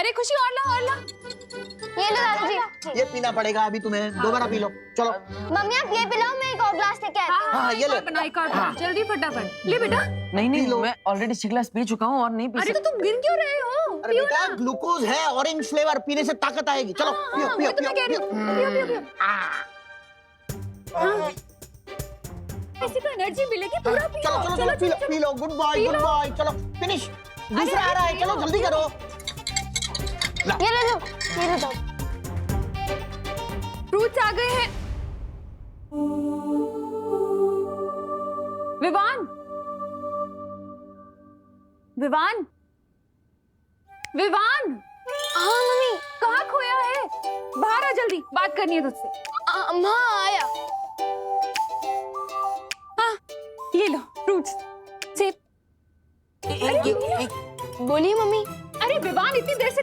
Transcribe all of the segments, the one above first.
अरे खुशी और ला और ला। ये लो दादाजी। ये पीना पड़ेगा अभी तुम्हें, दोबारा पी लो। चलो मम्मी आप ये पिलाओ, मैं एक और ग्लास लेके आती हूँ। हाँ, ये ले। एक और बना, जल्दी फटाफट ले बेटा। नहीं मैं ऑलरेडी 6 ग्लास पी चुका हूँ और नहीं पी अरे तो तुम गिर क्यों रहे हो? अरे बेटा ग्लूकोज है, ऑरेंज फ्लेवर, पीने से ताकत आएगी। चलो पियो पियो मैं कह रही हूँ, पियो पियो पियो। ऐसे तो एनर्जी मिलेगी, पूरा पियो। चलो चलो चलो पी लो। गुड बॉय चलो फिनिश। दूसरा आ रहा है, चलो जल्दी करो। ये ले लो, ये ले दो। फ्रूट्स आ गए हैं। विवान विवान विवान, हाँ मम्मी। कहाँ खोया है? बाहर आ जल्दी, बात करनी है तुझसे। हाँ आया। हाँ ये लो फ्रूट्स, सेब। बोलिए मम्मी। अरे विवान इतनी देर से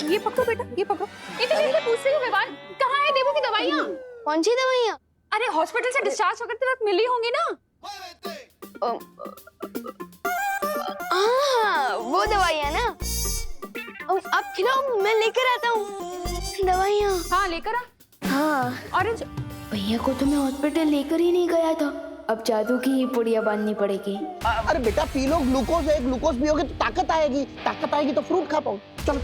ये पकड़ो बेटा, ये पकड़ो। इतनी देर से पूछ रही हूँ विवान, कहाँ है देवू की दवाइयाँ? कौन सी दवाइयाँ? अरे हॉस्पिटल से डिस्चार्ज होकर वक्त मिली होंगी ना? हाँ वो दवाइयाँ ना। अब खिलाओ, मैं लेकर आता हूँ दवाइयाँ। हाँ लेकर आ। हाँ ऑरेंज। भैया को तो मैं हॉस्पिटल लेकर ही नहीं गया था, अब जादू की पुड़िया बांधनी पड़ेगी। अरे बेटा पी लो, ग्लूकोज है, ग्लूकोज पियोगे तो ताकत आएगी तो फ्रूट खा पाओ। चलो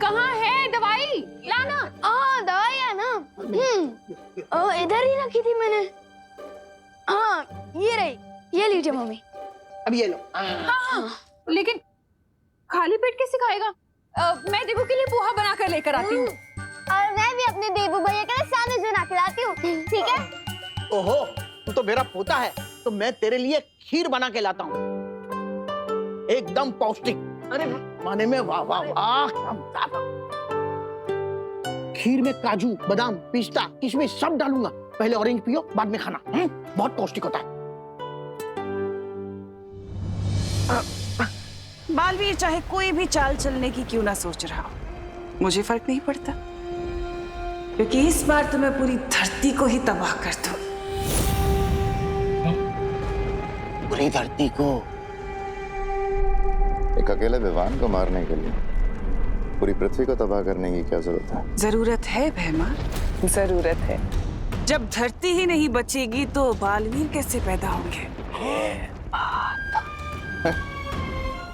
कहाँ है दवाई? लाना। दवाइयाँ ना। इधर ही रखी थी मैंने। हाँ ये रही, ये लीजिए मम्मी। अब ये लो। हाँ लेकिन खाली पेट कैसे खाएगा? मैं देवू के लिए पोहा बना कर लेकर आती हूँ। और मैं भी अपने देवू भैया के लिए सैंडविच बना के लाती हूँ, ठीक है? ओहो तू तो मेरा पोता है, तो मैं तेरे लिए खीर बना के लाता हूँ, एकदम पौष्टिक। अरे माने में वाह वाह वाह, क्या मजा था। खीर में काजू, बादाम, पिस्ता, किशमिश सब डालूंगा। पहले ऑरेंज पियो, बाद में खाना। बहुत पौष्टिक होता है। बालवीर चाहे कोई भी चाल चलने की क्यों ना सोच रहा हो, मुझे फर्क नहीं पड़ता, क्योंकि इस बार तो मैं पूरी धरती को ही तबाह कर दूं। पूरी धरती को? एक अकेले विवान को मारने के लिए पूरी पृथ्वी को तबाह करने की क्या जरूरत है? जरूरत है भैमा, जरूरत है। जब धरती ही नहीं बचेगी तो बालवीर कैसे पैदा होंगे?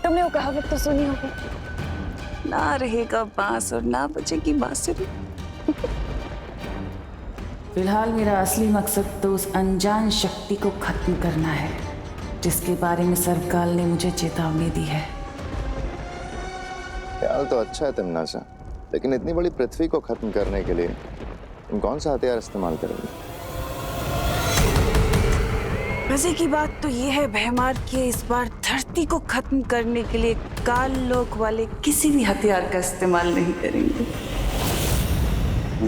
तुमने वो कहावत तो सुनी होगी, ना रहेगा बांस और ना बचेगी बांसुरी। फिलहाल मेरा असली मकसद तो उस अनजान शक्ति को खत्म करना है जिसके बारे में सर्वकाल ने मुझे चेतावनी दी है। ख्याल तो अच्छा है तिमनासा, लेकिन इतनी बड़ी पृथ्वी को खत्म करने के लिए तुम कौन सा हथियार इस्तेमाल करोगे? मजे की बात तो ये है भैमार कि इस बार धरती को खत्म करने के लिए काल लोक वाले किसी भी हथियार का इस्तेमाल नहीं करेंगे।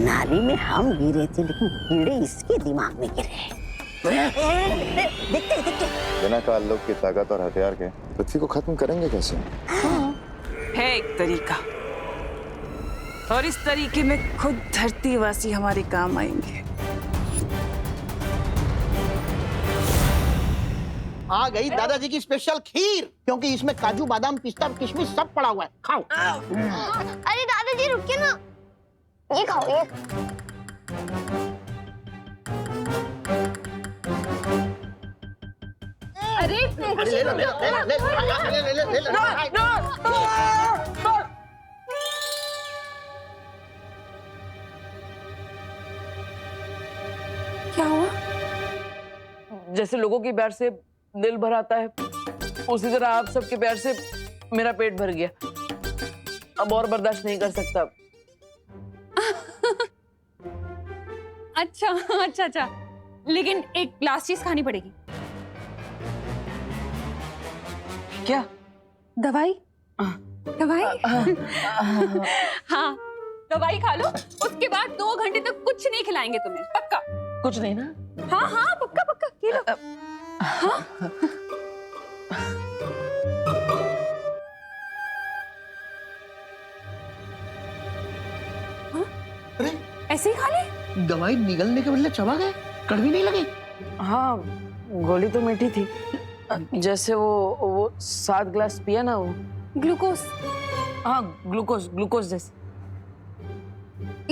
नाली में हम गिरे थे, लेकिन कीड़े इसके दिमाग में गिरे। देखते बिना काल लोक की ताकत और हथियार के पृथ्वी को खत्म करेंगे कैसे? है एक तरीका, और इस तरीके में खुद धरतीवासी हमारे काम आएंगे। आ गई दादाजी की स्पेशल खीर, क्योंकि इसमें काजू, बादाम, पिस्ता, किशमिश सब पड़ा हुआ है। खाओ। अरे दादाजी रुकिए ना, ये खाओ ये। अरे ले लो, ले लो, ले लो, ले लो, ले लो। क्या हुआ? जैसे लोगों की प्यार से दिल भर आता है, उसी तरह आप सबके प्यार से मेरा पेट भर गया। अब और बर्दाश्त नहीं कर सकता। अच्छा अच्छा अच्छा, लेकिन एक लास्ट चीज खानी पड़ेगी। क्या? दवाई? दवाई? हाँ दवाई खा लो, उसके बाद 2 घंटे तक कुछ नहीं खिलाएंगे तुम्हें, पक्का? कुछ नहीं ना? हाँ हाँ पक्का पक्का, ये लो। हाँ? ऐसे ही खा ली? दवाई निगलने के बदले चबा गए, कड़वी नहीं लगी? हाँ, गोली तो मीठी थी। जैसे वो 7 ग्लास पिया ना वो। ग्लूकोज? हाँ, ग्लूकोज जैसे।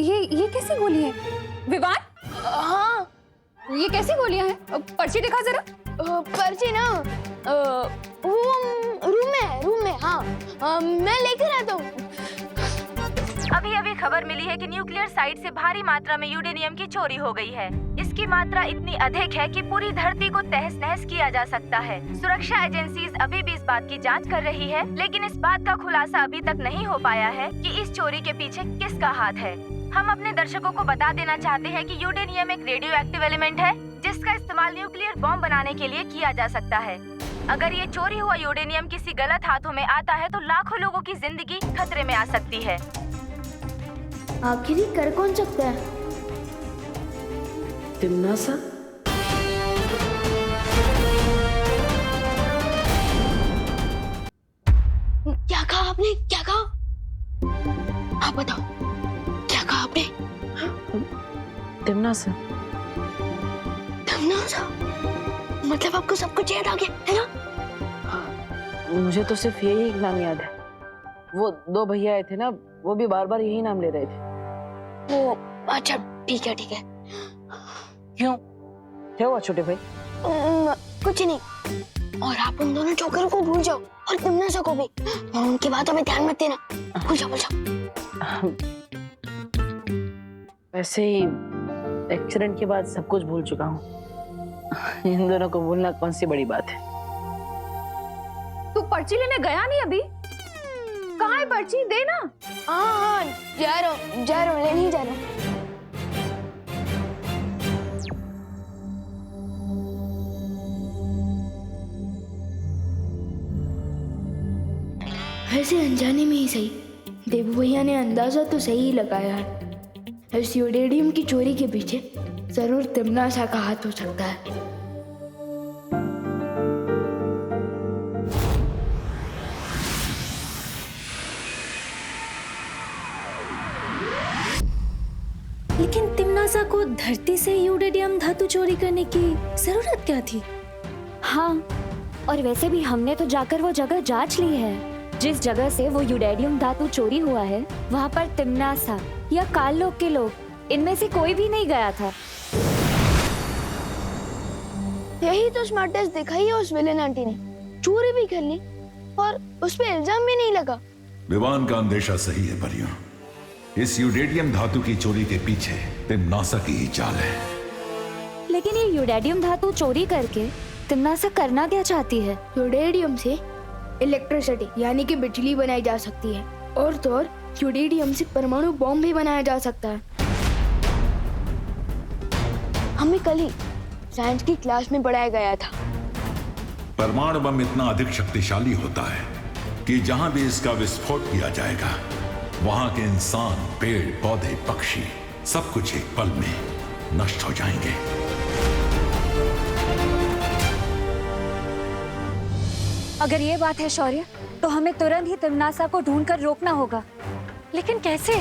ये कैसी गोली है विवान? हाँ ये कैसी गोलियां हैं? पर्ची दिखा जरा। पर्ची ना वो रूम में हाँ मैं लेकर आता हूँ। अभी अभी खबर मिली है कि न्यूक्लियर साइट से भारी मात्रा में यूरेनियम की चोरी हो गई है। इसकी मात्रा इतनी अधिक है कि पूरी धरती को तहस नहस किया जा सकता है। सुरक्षा एजेंसीज अभी भी इस बात की जांच कर रही है, लेकिन इस बात का खुलासा अभी तक नहीं हो पाया है कि इस चोरी के पीछे किसका हाथ है। हम अपने दर्शकों को बता देना चाहते हैं कि यूरेनियम एक रेडियो एक्टिव एलिमेंट है, जिसका इस्तेमाल न्यूक्लियर बॉम्ब बनाने के लिए किया जा सकता है। अगर ये चोरी हुआ यूरेनियम किसी गलत हाथों में आता है तो लाखों लोगों की जिंदगी खतरे में आ सकती है। आखिर ये कर कौन सकता है? तिम्नासा? क्या कहा आपने? क्या कहा? आप बताओ, क्या कहा आपने? तिम्नासा? तिम्नासा? मतलब आपको सब कुछ याद आ गया है ना? मुझे तो सिर्फ यही एक नाम याद है। वो 2 भैया आए थे ना, वो भी बार बार यही नाम ले रहे थे। वो अच्छा ठीक है। क्यों? क्या हुआ छोटे भाई? कुछ नहीं। और आप उन दोनों जोकर को भूल जाओ और तिम्नासा को भी, और उनकी बातों में ध्यान मत देना। भूल जाओ। वैसे ही एक्सीडेंट के बाद सब कुछ भूल चुका हूँ। इन दोनों को भूलना कौन सी बड़ी बात है। तू पर्ची लेने गया नहीं अभी? कहाँ है पर्ची? दे ना। हाँ जा रहा हूँ लेने ही जा रहा हूँ। वैसे अनजाने में ही सही, देवू भैया ने अंदाजा तो सही ही लगाया है। इस यूरेनियम की चोरी के पीछे जरूर तिम्नासा का हाथ हो सकता है। लेकिन तिम्नासा को धरती से यूरेनियम धातु चोरी करने की जरूरत क्या थी? हाँ, और वैसे भी हमने तो जाकर वो जगह जांच ली है। जिस जगह से वो यूरेनियम धातु चोरी हुआ है, वहाँ पर तिम्नासा या काल लोक के लोग, इनमें से कोई भी नहीं गया था। यही तो स्मार्टेस्ट दिखाई है उस विलेन आंटी ने। चोरी भी कर ली और उस पे इल्जाम भी नहीं लगा। विवान का अंदेशा सही है परियों। इस यूरेनियम धातु की चोरी के पीछे तिम्नासा की ही चाल है। लेकिन ये यूरेनियम धातु चोरी करके तिम्नासा करना क्या चाहती है? यूरेनियम से इलेक्ट्रिसिटी यानी कि बिजली बनाई जा सकती है, और तो और यूरेनियम से परमाणु बॉम्ब भी बनाया जा सकता है। हमें कल ही साइंस की क्लास में पढ़ाया गया था। परमाणु बम इतना अधिक शक्तिशाली होता है कि जहां भी इसका विस्फोट किया जाएगा, वहां के इंसान, पेड़ पौधे, पक्षी सब कुछ एक पल में नष्ट हो जाएंगे। अगर ये बात है शौर्य, तो हमें तुरंत ही तिम्नासा को ढूंढकर रोकना होगा। लेकिन कैसे?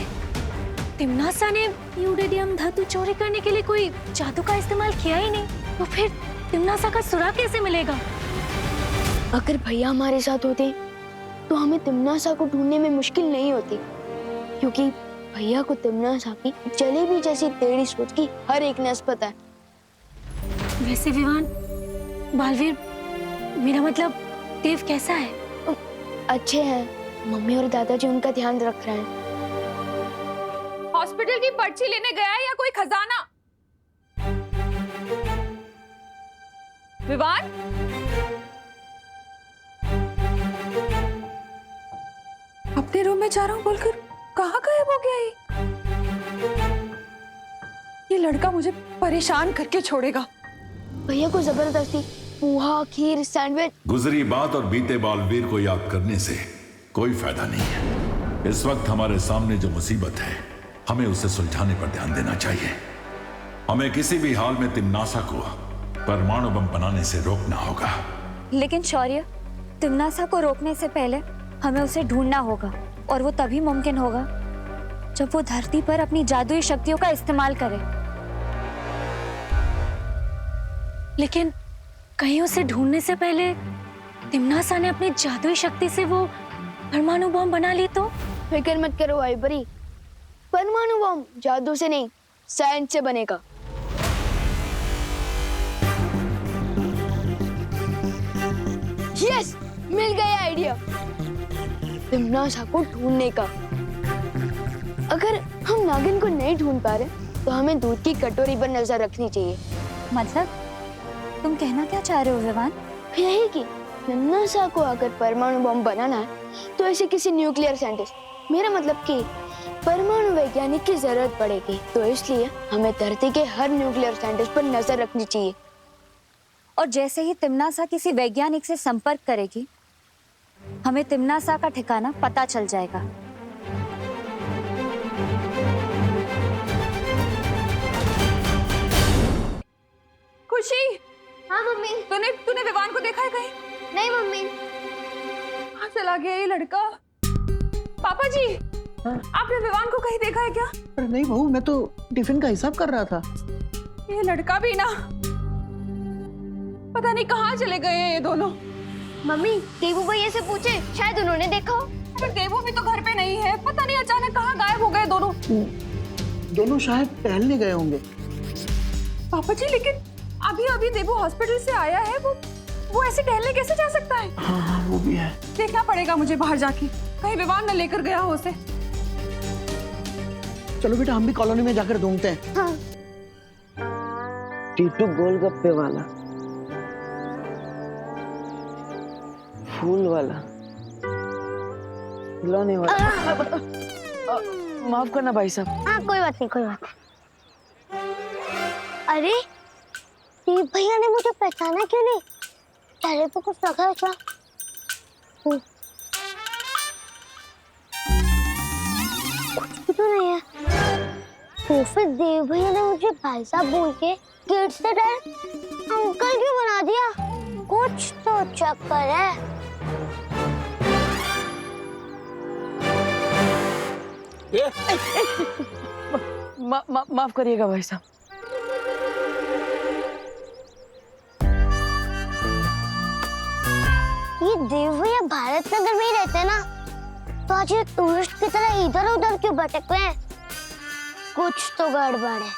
तिम्नासा ने यूरेनियम धातु चोरी करने के लिए कोई जादू का इस्तेमाल किया ही नहीं, तो फिर तिम्नासा का सुराग कैसे मिलेगा? अगर भैया हमारे साथ होते तो हमें तिम्नासा को ढूंढने में मुश्किल नहीं होती, क्योंकि भैया को तिम्नासा की जलेबी जैसी टेढ़ी सोच की हर एक नस पता है। वैसे विवान, बालवीर, मेरा मतलब देव कैसा है? अच्छे हैं, मम्मी और दादाजी उनका ध्यान रख रहे हैं। हॉस्पिटल की पर्ची लेने गया है या कोई खजाना? विवान? अपने रूम में जा रहा हूँ बोलकर कहाँ गायब हो गया ये लड़का मुझे परेशान करके छोड़ेगा। भैया को जबरदस्ती पोहा, खीर, सैंडविच। गुजरी बात और बीते बालवीर को याद करने से कोई फायदा नहीं है। इस वक्त हमारे सामने जो मुसीबत है, हमें उसे सुलझाने पर ध्यान देना चाहिए। हमें किसी भी हाल में तिम्नासा को परमाणु बम बनाने से रोकना होगा। लेकिन शौर्य, तिम्नासा को रोकने से पहले हमें उसे ढूंढना होगा, और वो तभी मुमकिन होगा जब वो धरती पर अपनी जादुई शक्तियों का इस्तेमाल करे। लेकिन कहीं उसे ढूंढने से पहले तिम्नासा ने अपनी जादुई शक्ति से वो परमाणु बम बना ली तो? फिक्र मत करो भाई परी, परमाणु बम जादू से नहीं साइंस से बनेगा। यस, मिल गया आइडिया तिम्नासा को ढूंढने का। अगर हम नागिन को नहीं ढूंढ पा रहे तो हमें दूध की कटोरी पर नजर रखनी चाहिए। मतलब तुम कहना क्या चाह रहे हो विवान? यही कि तिम्नासा को अगर परमाणु बम बनाना है तो ऐसे किसी न्यूक्लियर साइंटिस्ट, मेरा मतलब कि परमाणु वैज्ञानिक की जरूरत पड़ेगी। तो इसलिए हमें धरती के हर न्यूक्लियर साइंटिस्ट पर नजर रखनी चाहिए। और जैसे ही तिम्नासा किसी वैज्ञानिक से संपर्क करेगी, हमें तिम्नासा का ठिकाना पता चल जाएगा। खुशी, हाँ मम्मी। तूने विवान को देखा है कहीं? नहीं मम्मी। कहाँ चला गया ये लड़का? पापा जी, आपने विवान को कहीं देखा है क्या? अरे नहीं बहू, मैं तो टिफिन का हिसाब कर रहा था। ये लड़का भी ना, पता नहीं कहाँ चले गए हैं ये दोनों। मम्मी, देवू भैया से पूछे, शायद उन्होंने देखा हो। पर देवू भी तो घर पे नहीं है, पता नहीं अचानक कहाँ गायब हो गए दोनों। दोनों शायद टहलने गए होंगे। पापा जी, लेकिन अभी अभी देवू हॉस्पिटल से आया है, वो ऐसे टहलने कैसे जा सकता है? हाँ, वो भी है। देखना पड़ेगा मुझे बाहर जाके, कहीं विवान न लेकर गया हो उसे। चलो बेटा, हम भी कॉलोनी में जाकर ढूंढते हैं। हाँ। टीटू गोलगप्पे वाला, फूल वाला, खिलौने वाला। माफ करना भाई साहब। हाँ, कोई बात नहीं, कोई बात नहीं। अरे देव भैया ने मुझे पहचाना क्यों नहीं? चेहरे पे कुछ लगा है क्या? कुछ तो नहीं है। तो फिर देव भैया ने मुझे भाई साहब बोल के गेट से डायरेक्ट अंकल क्यों बना दिया? कुछ तो चक्कर है। माफ करिएगा भाई साहब। ये देव भैया भारत नगर में ही रहते हैं ना, तो आज ये टूरिस्ट की तरह इधर उधर क्यों भटक रहे हैं? कुछ तो गड़बड़ है।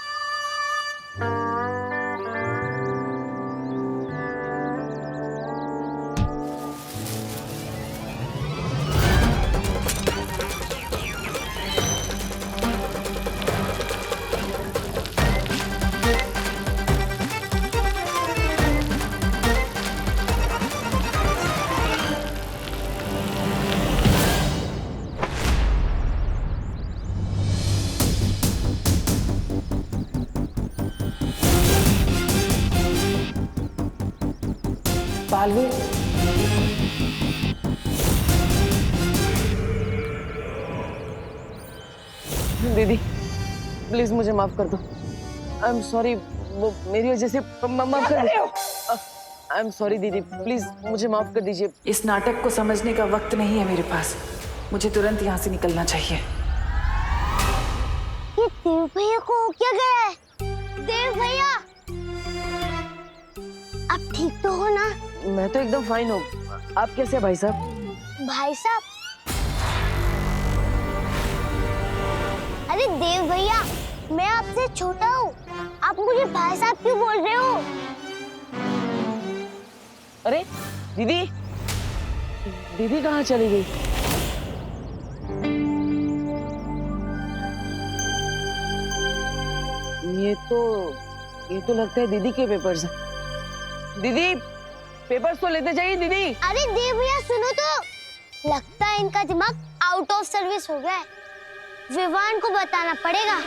पालवी, दीदी प्लीज मुझे माफ कर दो। आई एम सॉरी, वो मेरी वजह से माफ कर दो। आई एम सॉरी दीदी, प्लीज मुझे माफ कर दीजिए। इस नाटक को समझने का वक्त नहीं है मेरे पास। मुझे तुरंत यहाँ से निकलना चाहिए। ये देव भैया को क्या गया है? देव भैया, आप ठीक तो हो ना? मैं तो एकदम फाइन हूँ। आप कैसे हैं भाई साहब? भाई साहब? अरे देव भैया, मैं आपसे छोटा हूँ, आप मुझे भाई साहब क्यों बोल रहे हो? अरे दीदी, दीदी कहाँ चली गई? ये तो लगता है दीदी के पेपर्स हैं। दीदी पेपर्स तो लेते जाइए दीदी। अरे देव भैया सुनो तो, लगता है इनका दिमाग आउट ऑफ सर्विस हो गया है। विवान को बताना पड़ेगा।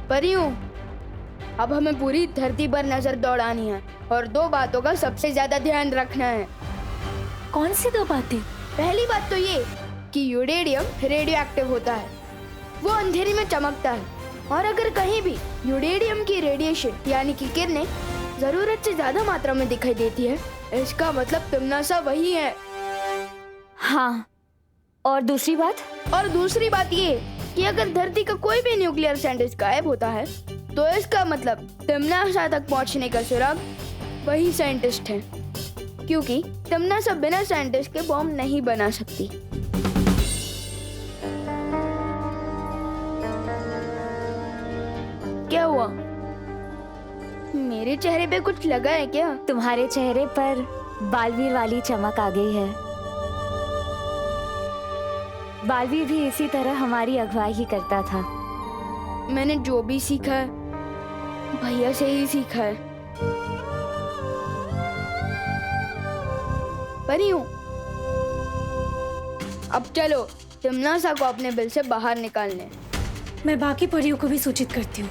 परियों, अब हमें पूरी धरती पर नजर दौड़ानी है और दो बातों का सबसे ज्यादा ध्यान रखना है। कौन सी दो बातें? पहली बात तो ये कि यूरेडियम रेडियो एक्टिव होता है, वो अंधेरे में चमकता है, और अगर कहीं भी यूरेडियम की रेडिएशन यानी कि किरणें जरूरत से ज्यादा मात्रा में दिखाई देती है, इसका मतलब तिम्नासा वही है। हाँ, और दूसरी बात? और दूसरी बात ये कि अगर धरती का कोई भी न्यूक्लियर साइंटिस्ट गायब होता है तो इसका मतलब तिम्नासा तक पहुंचने का सुराग वही साइंटिस्ट है, क्योंकि तिम्नासा बिना साइंटिस्ट के बॉम्ब नहीं बना सकती। क्या हुआ? मेरे चेहरे पे कुछ लगा है क्या? तुम्हारे चेहरे पर बालवीर वाली चमक आ गई है। बालवीर भी इसी तरह हमारी अगुवाई ही करता था। मैंने जो भी सीखा है भैया से ही सीखा है। परियों, अब चलो तिम्नासा को अपने बिल से बाहर निकालने। मैं बाकी परियों को भी सूचित करती हूँ।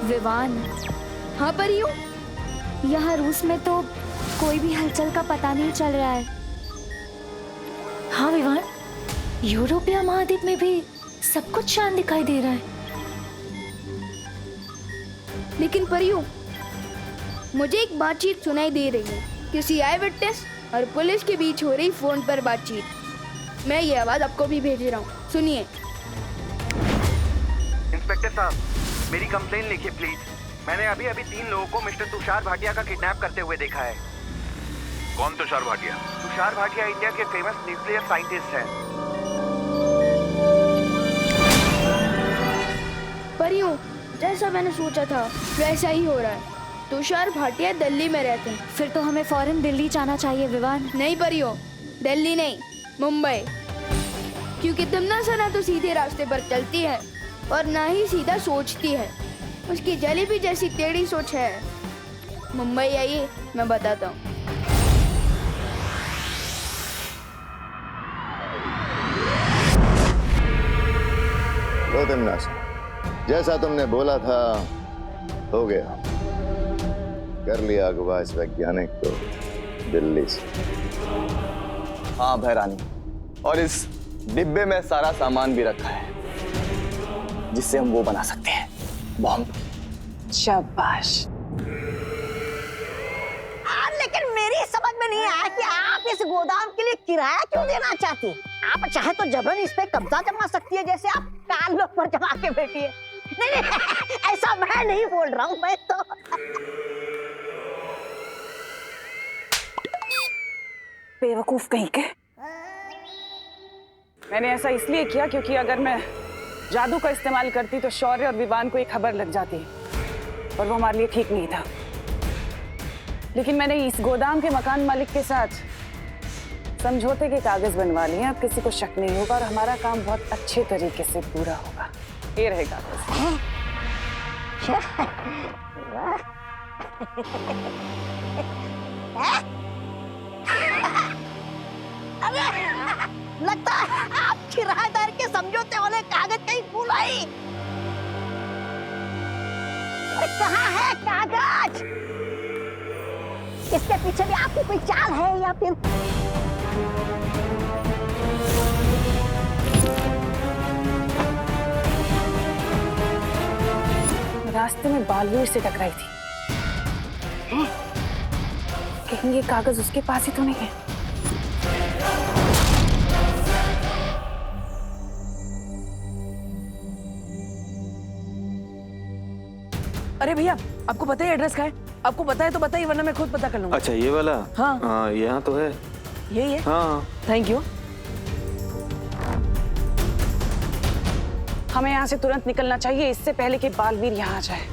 विवान, हाँ परियों, यहाँ रूस में तो कोई भी हलचल का पता नहीं चल रहा है। हाँ विवान, यूरोपीय महाद्वीप में भी सब कुछ शांत दिखाई दे रहा है। लेकिन परियों, मुझे एक बातचीत सुनाई दे रही है, किसी आई विटनेस और पुलिस के बीच हो रही फोन पर बातचीत। मैं ये आवाज आपको भी भेज रहा हूँ, सुनिए। इंस्पेक्टर साहब, मेरी कंप्लेन लिखिए प्लीज। मैंने अभी 3 लोगों को मिस्टर तुषार भाटिया का किडनैप करते हुए देखा है। कौन तुषार भाटिया? तुषार भाटिया इंडिया के फेमस न्यूक्लियर साइंटिस्ट हैं। परियों, जैसा मैंने सोचा था वैसा ही हो रहा है। तुषार भाटिया दिल्ली में रहते हैं। फिर तो हमें फौरन दिल्ली जाना चाहिए विवान। नहीं परियों, दिल्ली नहीं, मुंबई, क्योंकि तिम्नासा ना तो सीधे रास्ते पर चलती है और ना ही सीधा सोचती है। उसकी जलेबी जैसी टेढ़ी सोच है। मुंबई आइए, मैं बताता हूँ। लो तिम्नासा, जैसा तुमने बोला था हो गया। कर लिया अगवा इस वैज्ञानिक को दिल्ली से। हाँ भैरानी, और इस डिब्बे में सारा सामान भी रखा है जिससे हम वो बना सकते हैं, बॉम्ब। शाबाश। लेकिन मेरी समझ में नहीं आया कि आप इस गोदाम के लिए किराया क्यों देना चाहती हैं? आप चाहे तो जबरन इस पे कब्जा जमा सकती है, जैसे आप कान लोग पर जमा के बैठी है। नहीं, ऐसा मैं नहीं बोल रहा हूँ। मैं तो बेवकूफ कहीं के। मैंने ऐसा इसलिए किया क्योंकि अगर मैं जादू का इस्तेमाल करती तो शौर्य और विवान को एक खबर लग जाती और वो हमारे लिए ठीक नहीं था। लेकिन मैंने इस गोदाम के मकान मालिक के साथ समझौते के कागज बनवा लिए। अब किसी को शक नहीं होगा और हमारा काम बहुत अच्छे तरीके से पूरा होगा। ये रहेगा लगता है आप किराएदार के समझौते वाले कागज कहीं भूल आई। कहाँ है कागज? इसके पीछे भी आपकी कोई चाल है या फिर? रास्ते में बालवीर से टकराई थी। कहीं ये कागज उसके पास ही तो नहीं है। अरे भैया, आपको पता है एड्रेस का है? आपको पता है तो बताइए, वरना मैं खुद पता कर लूंगा। अच्छा ये वाला? हाँ यहाँ तो है। यही है? हाँ थैंक यू। हमें यहाँ से तुरंत निकलना चाहिए, इससे पहले कि बालवीर यहाँ आ जाए।